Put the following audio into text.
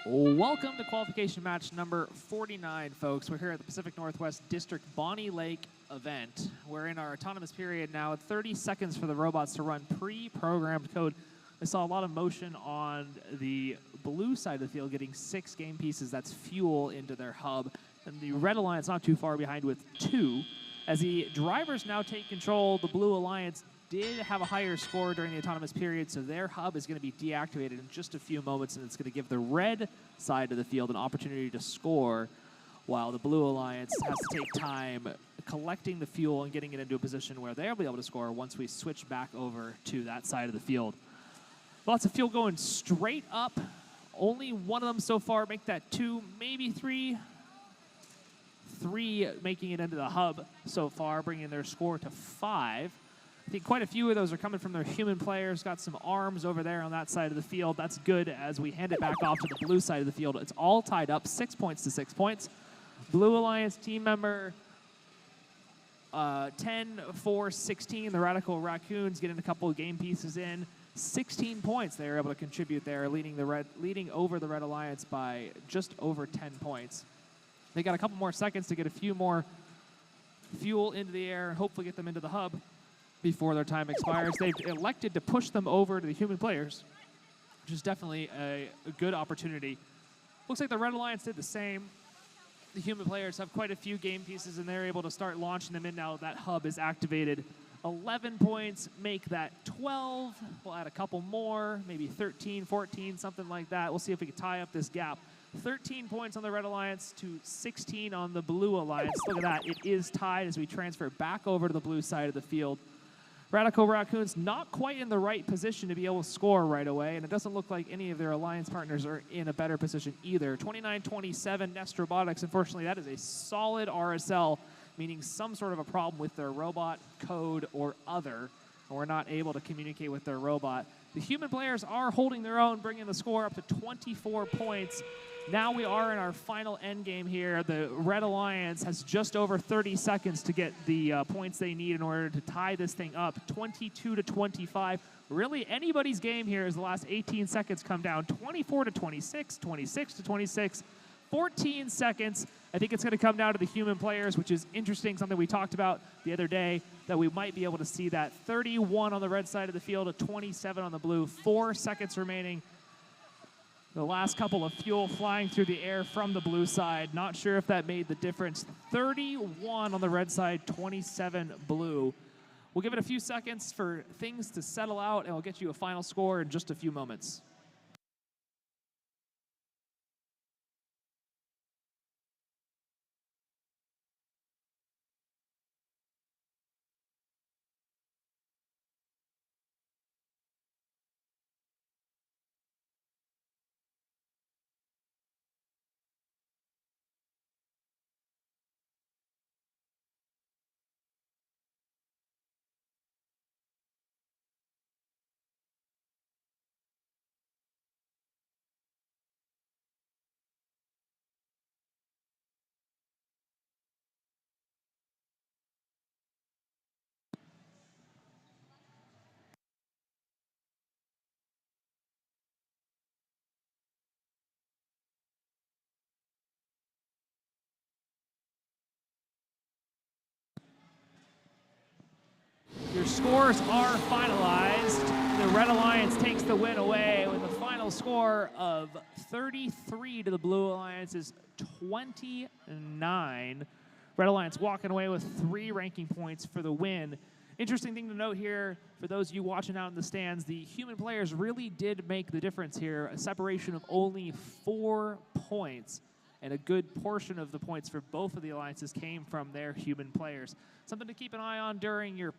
Welcome to qualification match number 49, folks. We're here at the Pacific Northwest District Bonnie Lake event. We're in our autonomous period now. 30 seconds for the robots to run pre-programmed code. I saw a lot of motion on the blue side of the field, getting 6 game pieces. That's fuel into their hub. And the Red Alliance not too far behind with 2. As the drivers now take control, the Blue Alliance did have a higher score during the autonomous period, so their hub is going to be deactivated in just a few moments, and it's going to give the red side of the field an opportunity to score, while the Blue Alliance has to take time collecting the fuel and getting it into a position where they'll be able to score once we switch back over to that side of the field. Lots of fuel going straight up. Only one of them so far make that 2, maybe 3. 3 making it into the hub so far, bringing their score to 5. I think quite a few of those are coming from their human players. Got some arms over there on that side of the field. That's good as we hand it back off to the blue side of the field. It's all tied up, 6 points to 6 points. Blue Alliance team member 10-4-16, the Radical Raccoons getting a couple of game pieces in. 16 points they were able to contribute there, leading over the Red Alliance by just over 10 points. They got a couple more seconds to get a few more fuel into the air and hopefully get them into the hub before their time expires. They've elected to push them over to the human players, which is definitely a good opportunity. Looks like the Red Alliance did the same. The human players have quite a few game pieces, and they're able to start launching them in now that hub is activated. 11 points make that 12. We'll add a couple more, maybe 13, 14, something like that. We'll see if we can tie up this gap. 13 points on the Red Alliance to 16 on the Blue Alliance. Look at that. It is tied as we transfer back over to the blue side of the field. Radical Raccoons not quite in the right position to be able to score right away, and it doesn't look like any of their alliance partners are in a better position either. 29-27 Nest Robotics. Unfortunately, that is a solid RSL, meaning some sort of a problem with their robot, code, or other, and we're not able to communicate with their robot. The human players are holding their own, bringing the score up to 24 points. Now we are in our final end game here. The Red Alliance has just over 30 seconds to get the points they need in order to tie this thing up. 22-25. Really anybody's game here as the last 18 seconds come down. 24-26, 26-26. 14 seconds. I think it's going to come down to the human players, which is interesting, something we talked about the other day, that we might be able to see that. 31 on the red side of the field, a 27 on the blue. 4 seconds remaining. The last couple of fuel flying through the air from the blue side. Not sure if that made the difference. 31 on the red side, 27 blue. We'll give it a few seconds for things to settle out, and we'll get you a final score in just a few moments. Your scores are finalized. The Red Alliance takes the win away with a final score of 33 to the Blue Alliance's 29. Red Alliance walking away with 3 ranking points for the win. Interesting thing to note here, for those of you watching out in the stands, the human players really did make the difference here. A separation of only 4 points. And a good portion of the points for both of the alliances came from their human players. Something to keep an eye on during your